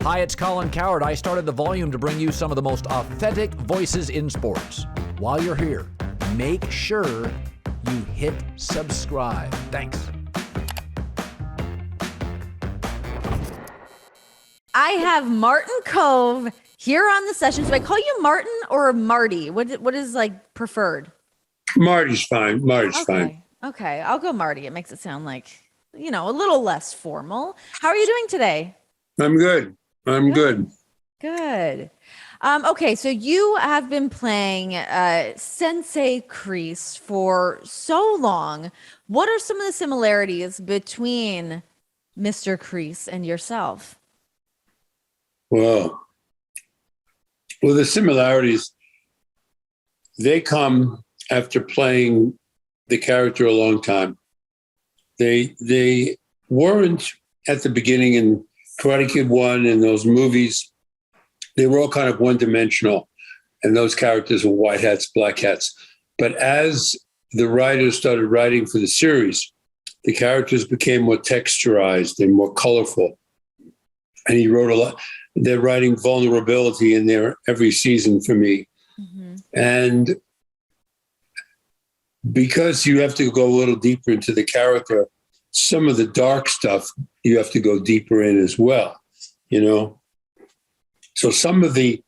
Hi, it's Colin Cowherd. I started The Volume to bring you some of the most authentic voices in sports. While you're here, make sure you hit subscribe. Thanks. I have Martin Kove here on the session. So I call you Martin or Marty? What is like preferred? Marty's fine. Marty's fine. Okay, I'll go Marty. It makes it sound like, a little less formal. How are you doing today? I'm good. I'm good. Good. Okay, so you have been playing Sensei Kreese for so long. What are some of the similarities between Mr. Kreese and yourself? Well, the similarities, they come after playing the character a long time. They weren't at the beginning in Karate Kid 1 and those movies. They were all kind of one-dimensional, and those characters were white hats, black hats. But as the writers started writing for the series, the characters became more texturized and more colorful. And he wrote a lot. They're writing vulnerability in there every season for me. Mm-hmm. And because you have to go a little deeper into the character, some of the dark stuff you have to go deeper in as well, So some of the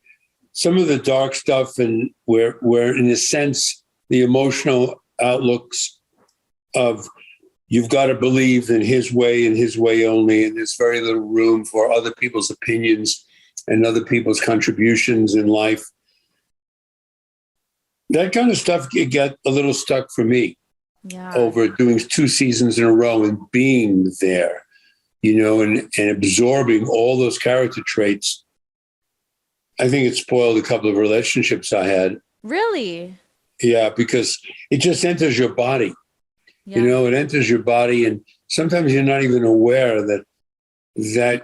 dark stuff, and where in a sense the emotional outlooks of you've got to believe in his way and his way only, and there's very little room for other people's opinions and other people's contributions in life. That kind of stuff got a little stuck for me over doing 2 seasons in a row and being there, and absorbing all those character traits. I think it spoiled a couple of relationships I had. Really? Yeah, because it just enters your body. Yeah. It enters your body, and sometimes you're not even aware that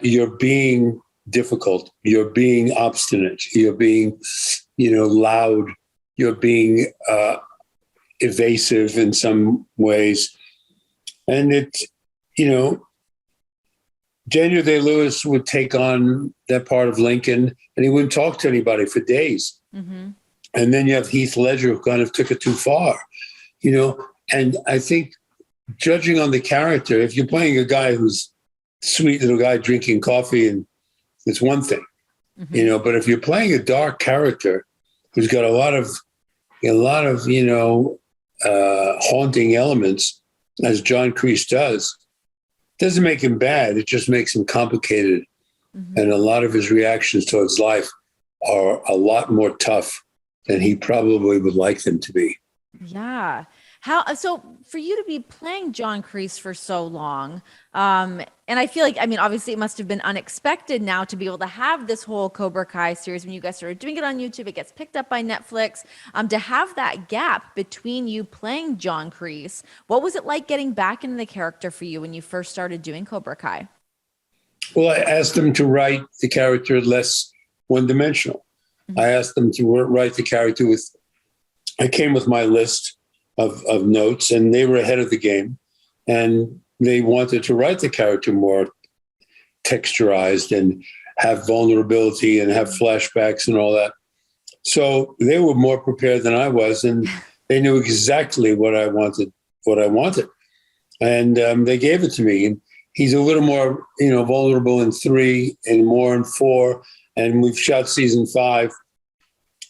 you're being difficult, you're being obstinate, you're being, loud, you're being evasive in some ways. And Daniel Day-Lewis would take on that part of Lincoln, and he wouldn't talk to anybody for days. Mm-hmm. And then you have Heath Ledger, who kind of took it too far, And I think, judging on the character, if you're playing a guy who's sweet little guy drinking coffee, and it's one thing, mm-hmm. But if you're playing a dark character who's got a lot of haunting elements, as John Kreese does, doesn't make him bad. It just makes him complicated. Mm-hmm. And a lot of his reactions towards life are a lot more tough than he probably would like them to be. Yeah. So for you to be playing John Kreese for so long, and I feel like, obviously it must have been unexpected now to be able to have this whole Cobra Kai series when you guys started doing it on YouTube, it gets picked up by Netflix, to have that gap between you playing John Kreese. What was it like getting back into the character for you when you first started doing Cobra Kai? Well, I asked them to write the character less one-dimensional. Mm-hmm. I asked them to write the character I came with my list of notes, and they were ahead of the game, and they wanted to write the character more texturized and have vulnerability and have flashbacks and all that. So they were more prepared than I was, and they knew exactly what I wanted. And they gave it to me. And he's a little more, vulnerable in 3 and more in 4. And we've shot season 5.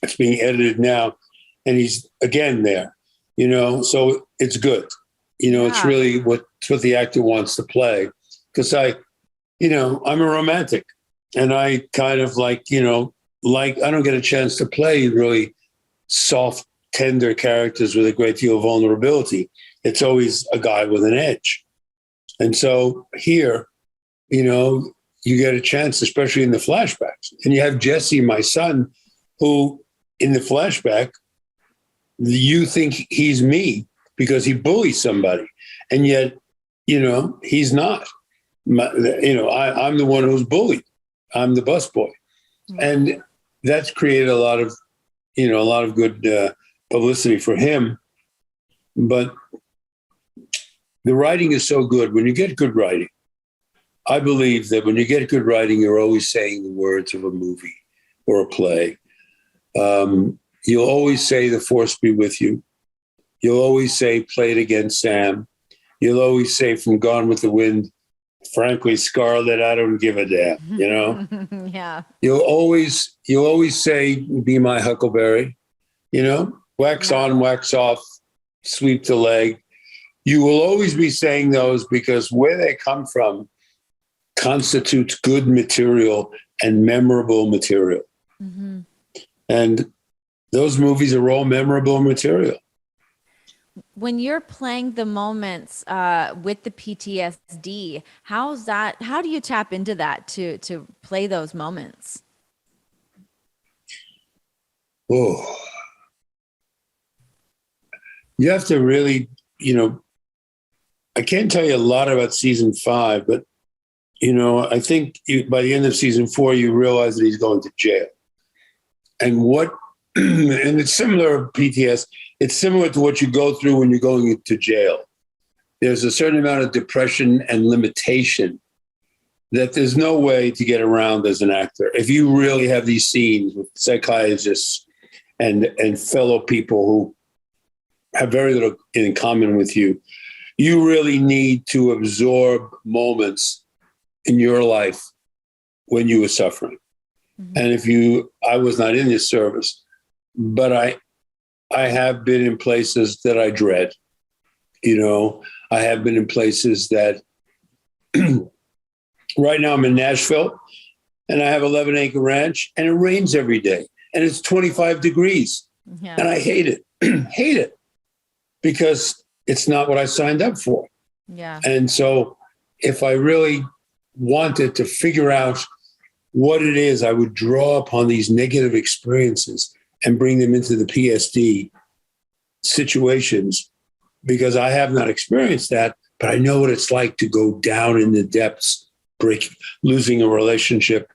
It's being edited now, and he's again there. So it's good. It's really what the actor wants to play. Because I'm a romantic, and I kind of I don't get a chance to play really soft, tender characters with a great deal of vulnerability. It's always a guy with an edge. And so here, you get a chance, especially in the flashbacks. And you have Jesse, my son, who in the flashback, you think he's me because he bullies somebody. And yet, he's not. I'm the one who's bullied. I'm the busboy. Mm-hmm. And that's created a lot of good publicity for him. But the writing is so good. When you get good writing, I believe that when you get good writing, you're always saying the words of a movie or a play. You'll always say, "The force be with you." You'll always say, "Play it again, Sam." You'll always say, "From Gone with the Wind," "Frankly, Scarlett, I don't give a damn," you know? Yeah. You'll always say, "Be my Huckleberry," you know? Wax on, wax off, sweep the leg. You will always be saying those because where they come from constitutes good material and memorable material. Mm-hmm. And those movies are all memorable material. When you're playing the moments with the PTSD, how do you tap into that to play those moments? Oh, you have to really, I can't tell you a lot about season 5, but, I think by the end of season 4, you realize that he's going to jail. And and it's similar PTSD. It's similar to what you go through when you're going into jail. There's a certain amount of depression and limitation that there's no way to get around as an actor. If you really have these scenes with psychiatrists and fellow people who have very little in common with you, you really need to absorb moments in your life when you were suffering. Mm-hmm. And I was not in this service, but I have been in places that I dread. I have been in places that right now I'm in Nashville and I have 11-acre ranch and it rains every day and it's 25 degrees. Yeah. And I hate it, hate it because it's not what I signed up for. Yeah. And so if I really wanted to figure out what it is, I would draw upon these negative experiences and bring them into the PSD situations because I have not experienced that, but I know what it's like to go down in the depths, losing a relationship,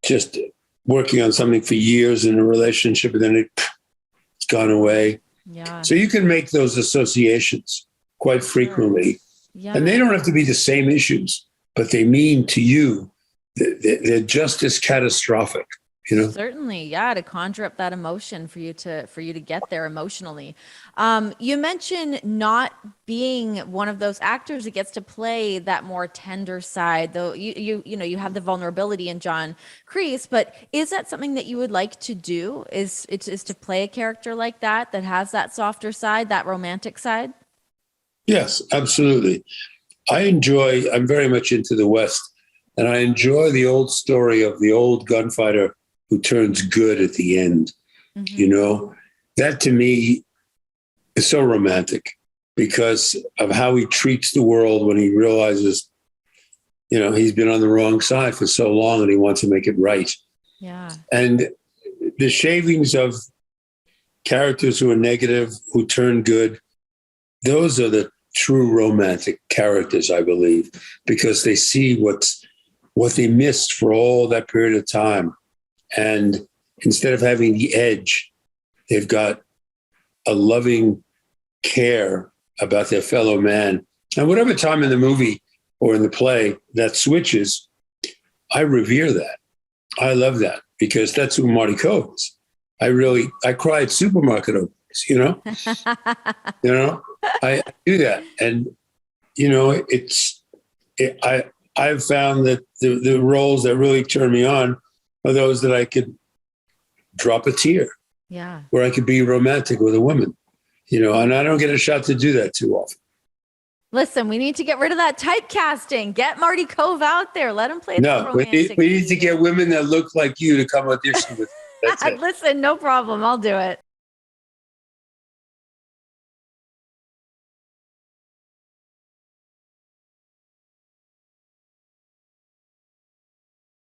just working on something for years in a relationship and then it's gone away. Yeah. So you can make those associations quite frequently. Yeah. And they don't have to be the same issues, but they mean to you, they're just as catastrophic. Certainly, yeah, to conjure up that emotion for you to get there emotionally. You mentioned not being one of those actors that gets to play that more tender side, though you have the vulnerability in John Kreese, but is that something that you would like to do? Is to play a character like that has that softer side, that romantic side? Yes, absolutely. I'm very much into the West, and I enjoy the old story of the old gunfighter who turns good at the end. Mm-hmm. That to me is so romantic because of how he treats the world when he realizes, he's been on the wrong side for so long and he wants to make it right. Yeah. And the shavings of characters who are negative, who turn good, those are the true romantic characters, I believe, because they see what they missed for all that period of time. And instead of having the edge, they've got a loving care about their fellow man. And whatever time in the movie or in the play that switches, I revere that. I love that because that's who Marty Kove is. I cry at supermarket openings, I do that. And, I've found that the roles that really turn me on are those that I could drop a tear. Yeah. Where I could be romantic with a woman, and I don't get a shot to do that too often. Listen, we need to get rid of that typecasting. Get Marty Kove out there. Let him play the romantic. We need to get women that look like you to come audition with. That's it. Listen, no problem. I'll do it.